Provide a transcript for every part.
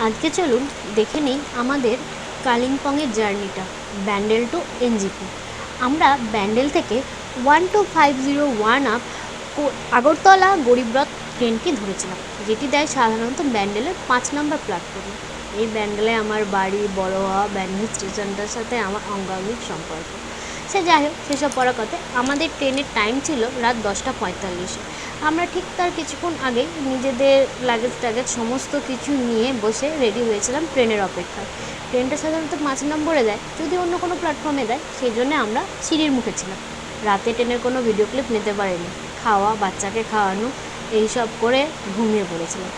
আজকে চলুন দেখে নিই আমাদের কালিম্পংয়ের জার্নিটা ব্যান্ডেল টু এনজিপি। আমরা ব্যান্ডেল থেকে 12501 আপ আগরতলা গরিবরথ ট্রেনটি ধরেছিলাম, যেটি দেয় সাধারণত ব্যান্ডেলের 5 নম্বর প্ল্যাটফর্মে। এই ব্যান্ডেলে আমার বাড়ি, বড় হওয়া, ব্যান্ডেল স্টেশনটার সাথে আমার অঙ্গাঙ্গিক সম্পর্ক। সে যাই হোক, সেসব পড়া কথা। আমাদের ট্রেনের টাইম ছিল রাত 10:45। আমরা ঠিক তার কিছুক্ষণ আগেই নিজেদের লাগেজ সমস্ত কিছু নিয়ে বসে রেডি হয়েছিলাম ট্রেনের অপেক্ষায়। ট্রেনটা সাধারণত 5 নম্বরে দেয়, যদি অন্য কোনো প্ল্যাটফর্মে দেয়, সেই জন্য আমরা সিঁড়ির মুখে ছিলাম। রাতে ট্রেনের কোনো ভিডিও ক্লিপ নিতে পারিনি। খাওয়া, বাচ্চাকে খাওয়ানো, এইসব করে ঘুমিয়ে পড়েছিলাম।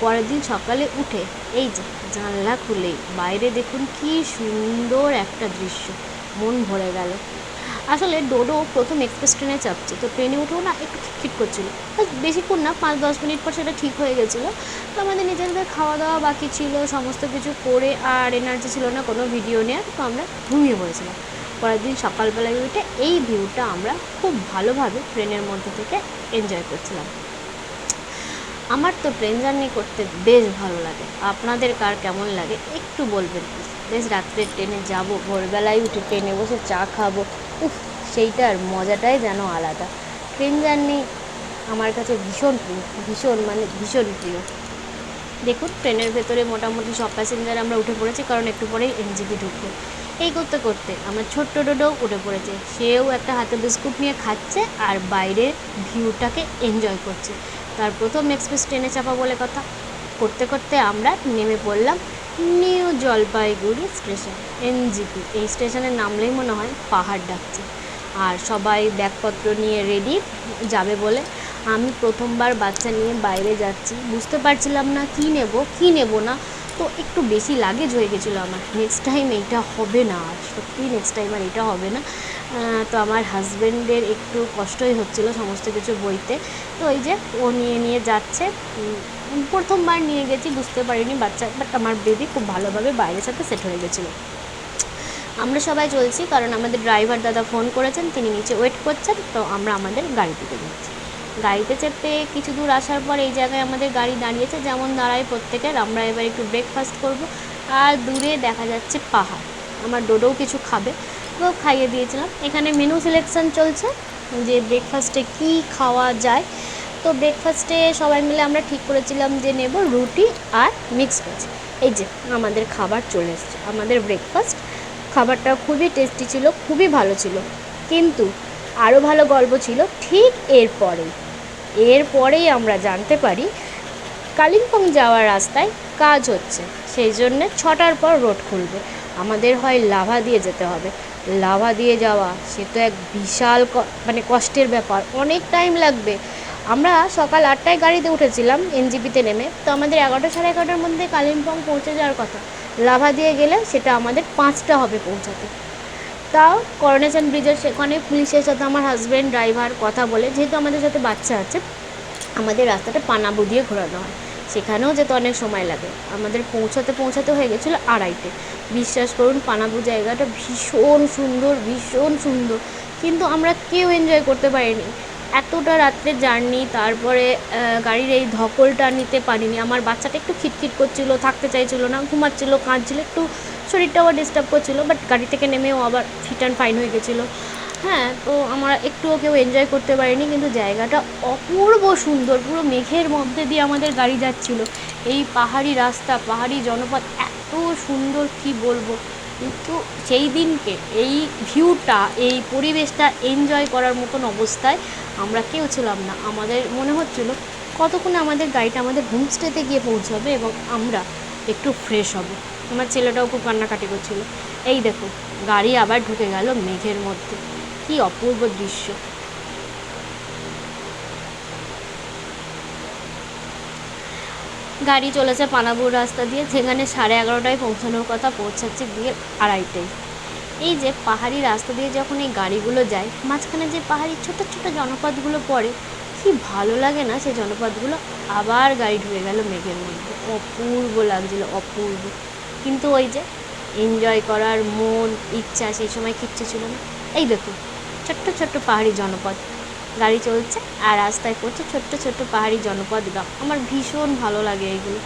পরের দিন সকালে উঠে এই যে জানলা খুলেই বাইরে দেখুন কি সুন্দর একটা দৃশ্য, মন ভরে গেল। আসলে ডোডো প্রথম এক্সপ্রেস ট্রেনে চাপছে, তো ট্রেনে উঠেও না একটু খিটখিট করছিলো। বেশিক্ষণ না, 5-10 মিনিট পর সেটা ঠিক হয়ে গেছিলো। তো আমাদের নিজেদের খাওয়া দাওয়া বাকি ছিল, সমস্ত কিছু করে আর এনার্জি ছিল না কোনো ভিডিও নেওয়ার, তো আমরা ঘুমিয়ে পড়েছিলাম। পরের দিন সকালবেলায় উঠে এই ভিউটা আমরা খুব ভালোভাবে ট্রেনের মধ্যে থেকে এনজয় করছিলাম। আমার তো ট্রেন জার্নি করতে বেশ ভালো লাগে, আপনাদের কার কেমন লাগে একটু বলবেন প্লিজ। বেশ রাত্রে ট্রেনে যাব, ভোরবেলায় উঠে ট্রেনে বসে চা খাবো, উফ, সেইটার মজাটাই যেন আলাদা। ট্রেন জার্নি আমার কাছে ভীষণ প্রিয়, ভীষণ প্রিয়। দেখুন ট্রেনের ভেতরে মোটামুটি সব প্যাসেঞ্জার আমরা উঠে পড়েছি, কারণ একটু পরেই এনজিপি ঢুকবে। এই করতে করতে আমার ছোট্ট ডোডোও উঠে পড়েছে, সেও একটা হাতে বিস্কুট নিয়ে খাচ্ছে আর বাইরের ভিউটাকে এনজয় করছে। তার প্রথম এক্সপ্রেস ট্রেনে চাপা বলে কথা। করতে করতে আমরা নেমে পড়লাম নিউ জলপাইগুড়ি স্টেশন, এনজিপি। এই স্টেশনে নামলেই মনে হয় পাহাড় ডাকছে। আর সবাই ব্যাগপত্র নিয়ে রেডি যাবে বলে। আমি প্রথমবার বাচ্চা নিয়ে বাইরে যাচ্ছি, বুঝতে পারছিলাম না কী নেব না, তো একটু বেশি লাগেজ হয়ে গেছিলো আমার। নেক্সট টাইম এইটা হবে না, সত্যি নেক্সট টাইম আর এটা হবে না। তো আমার হাজব্যান্ডের একটু কষ্টই হচ্ছিলো সমস্ত কিছু বইতে। তো এই যে ও নিয়ে যাচ্ছে। প্রথমবার নিয়ে গেছি, বুঝতে পারিনি বাচ্চা, বাট আমার বেবি খুব ভালোভাবে বাইরের সাথে সেট হয়ে গেছিলো। আমরা সবাই চলছি, কারণ আমাদের ড্রাইভার দাদা ফোন করেছেন, তিনি নিচে ওয়েট করছেন। তো আমরা আমাদের গাড়িটিতে যাচ্ছি। গাড়িতে চেপে কিছু দূর আসার পর এই জায়গায় আমাদের গাড়ি দাঁড়িয়েছে, যেমন দাঁড়ায় প্রত্যেকের। আমরা এবার একটু ব্রেকফাস্ট করব, আর দূরে দেখা যাচ্ছে পাহাড়। আমার ডোডোও কিছু খাবে, তো খাইয়ে দিয়েছিলাম। এখানে মেনু সিলেকশান চলছে যে ব্রেকফাস্টে কী খাওয়া যায়। তো ব্রেকফাস্টে সবাই মিলে আমরা ঠিক করেছিলাম যে নেব রুটি আর মিক্সড ভেজ। এই যে আমাদের খাবার চলে এসছে, আমাদের ব্রেকফাস্ট। খাবারটা খুবই টেস্টি ছিল, খুবই ভালো ছিল। কিন্তু আরও ভালো গল্প ছিল ঠিক এরপরেই আমরা জানতে পারি কালিম্পং যাওয়ার রাস্তায় কাজ হচ্ছে, সেই জন্যে 6টার পর রোড খুলবে। আমাদের হয় লাভা দিয়ে যেতে হবে। লাভা দিয়ে যাওয়া সে তো এক বিশাল কষ্টের ব্যাপার, অনেক টাইম লাগবে। আমরা সকাল 8টায় গাড়িতে উঠেছিলাম এনজিপিতে নেমে, তো আমাদের 11টা সাড়ে 11টার মধ্যে কালিম্পং পৌঁছে যাওয়ার কথা। লাভা দিয়ে গেলে সেটা আমাদের 5টা হবে পৌঁছাতে। তাও করোনেশন ব্রিজের সেখানে পুলিশের সাথে আমার হাজব্যান্ড ড্রাইভার কথা বলে, যেহেতু আমাদের সাথে বাচ্চা আছে, আমাদের রাস্তাটা পানাবু দিয়ে ঘোরানো হয়, সেখানেও যেতে অনেক সময় লাগে। আমাদের পৌঁছাতে হয়ে গেছিলো 2:30। বিশ্বাস করুন পানাবু জায়গাটা ভীষণ সুন্দর, কিন্তু আমরা কেউ এনজয় করতে পারিনি। এতটা রাত্রে জার্নি, তারপরে গাড়ির এই ধকলটা নিতে পারিনি। আমার বাচ্চাটা একটু খিটখিট করছিলো, থাকতে চাইছিলো না, ঘুমাচ্ছিলো, কাঁদছিলো, একটু শরীরটাও ডিস্টার্ব করছিলো। বাট গাড়ি থেকে নেমেও আবার ফিট অ্যান্ড ফাইন হয়ে গেছিলো। হ্যাঁ, তো আমরা একটুও কেউ এনজয় করতে পারিনি, কিন্তু জায়গাটা অপূর্ব সুন্দর। পুরো মেঘের মধ্যে দিয়ে আমাদের গাড়ি যাচ্ছিলো, এই পাহাড়ি রাস্তা, পাহাড়ি জনপদ, এত সুন্দর কি বলবো। কিন্তু সেই দিনকে এই ভিউটা, এই পরিবেশটা এনজয় করার মতন অবস্থায় আমরা কেউ ছিলাম না। আমাদের মনে হচ্ছিলো কতক্ষণে আমাদের গাড়িটা আমাদের হোমস্টেতে গিয়ে পৌঁছাবে এবং আমরা একটু ফ্রেশ হব। আমার ছেলেটাও খুব কান্নাকাটি করছিলো। এই দেখো গাড়ি আবার ঢুকে গেল মেঘের মধ্যে, কি অপূর্ব দৃশ্য। গাড়ি চলেছে পানাবুর রাস্তা দিয়ে, যেখানে 11:30টায় পৌঁছানোর কথা, পৌঁছাচ্ছে দিয়ে 2:30টায়। এই যে পাহাড়ি রাস্তা দিয়ে যখন এই গাড়িগুলো যায়, মাঝখানে যে পাহাড়ি ছোট ছোট জনপদগুলো পড়ে, কি ভালো লাগে না সেই জনপদগুলো। আবার গাড়ি ঢুকে গেল মেঘের মধ্যে, অপূর্ব লাগছিল, অপূর্ব। কিন্তু ওই যে এনজয় করার মন, ইচ্ছা সেই সময় কিচ্ছু ছিল না। এই দেখুন ছোট্ট পাহাড়ি জনপদ, গাড়ি চলছে আর রাস্তায় পড়ছে ছোট্ট পাহাড়ি জনপদ গ্রাম। আমার ভীষণ ভালো লাগে এগুলো।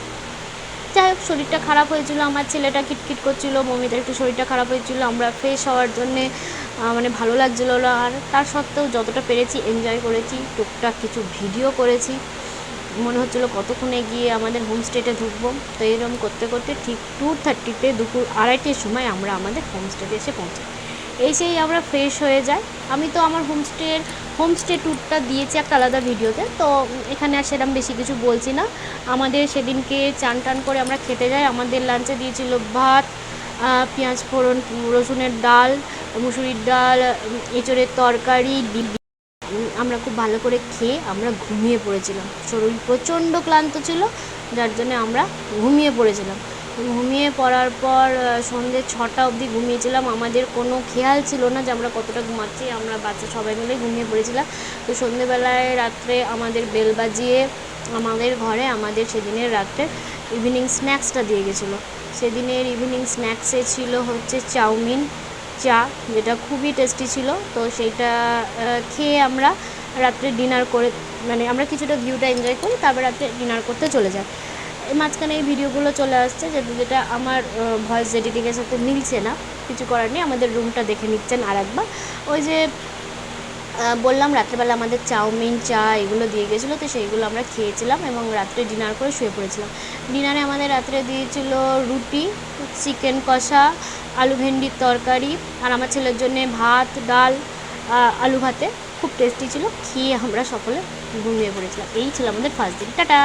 যাই হোক, শরীরটা খারাপ হয়েছিল, আমার ছেলেটা কিটকিট করছিল, মমিতার একটু শরীরটা খারাপ হয়েছিল, আমরা ফ্রেশ হওয়ার জন্যে মানে ভালো লাগছিল না। আর তার সত্ত্বেও যতটা পেরেছি এনজয় করেছি, টুকটাক কিছু ভিডিও করেছি। মনে হচ্ছিলো কতক্ষণে গিয়ে আমাদের হোমস্টেতে ঢুকবো। তো এরকম করতে করতে ঠিক 2:30-তে দুপুর 2:30-র সময় আমরা আমাদের হোমস্টেতে এসে পৌঁছাই। এসেই আমরা ফ্রেশ হয়ে যাই। আমি তো আমার হোমস্টে ট্যুরটা দিয়েছি একটা আলাদা ভিডিওতে, তো এখানে আর সেরকম বেশি কিছু বলছি না। আমাদের সেদিনকে চান টান করে আমরা খেতে যাই। আমাদের লাঞ্চে দিয়েছিল ভাত, পেঁয়াজ ফোড়ন রসুনের ডাল, মুসুরির ডাল, এঁচোড়ের তরকারি, ডিম। আমরা খুব ভালো করে খেয়ে আমরা ঘুমিয়ে পড়েছিলাম। শরীর প্রচণ্ড ক্লান্ত ছিল, যার জন্যে আমরা ঘুমিয়ে পড়েছিলাম। ঘুমিয়ে পড়ার পর সন্ধ্যে 6টা অবধি ঘুমিয়েছিলাম। আমাদের কোনো খেয়াল ছিল না যে আমরা কতটা ঘুমাচ্ছি, আমরা বাচ্চা সবাই মিলে ঘুমিয়ে পড়েছিলাম। তো সন্ধ্যেবেলায় রাত্রে আমাদের বেল বাজিয়ে আমাদের ঘরে আমাদের সেদিনের রাত্রে ইভিনিং স্ন্যাক্সটা দিয়ে গেছিলো। সেদিনের ইভিনিং স্ন্যাক্সে ছিল হচ্ছে চাউমিন, চা, যেটা খুবই টেস্টি ছিল। তো সেইটা খেয়ে আমরা রাত্রে ডিনার করে, মানে আমরা কিছুটা ভিউটা এনজয় করি, তারপর রাত্রে ডিনার করতে চলে যাই। মাঝখানে এই ভিডিওগুলো চলে আসছে, যেটা আমার ভয়েস এডিটিংয়ের সাথে মিলছে না, কিছু করার নেই। আমাদের রুমটা দেখে নিচ্ছেন আর একবার। ওই যে বললাম রাত্রেবেলা আমাদের চাউমিন, চা এগুলো দিয়ে গেছিলো, তো সেইগুলো আমরা খেয়েছিলাম এবং রাত্রে ডিনার করে শুয়ে পড়েছিলাম। ডিনারে আমাদের রাত্রে দিয়েছিল রুটি, চিকেন কষা, আলু ভেন্ডির তরকারি, আর আমার ছেলের জন্যে ভাত, ডাল, আলু ভাতে। খুব টেস্টি ছিল। খেয়ে আমরা সকলে ঘুমিয়ে পড়েছিলাম। এই ছিল আমাদের ফার্স্ট দিন। টাটা।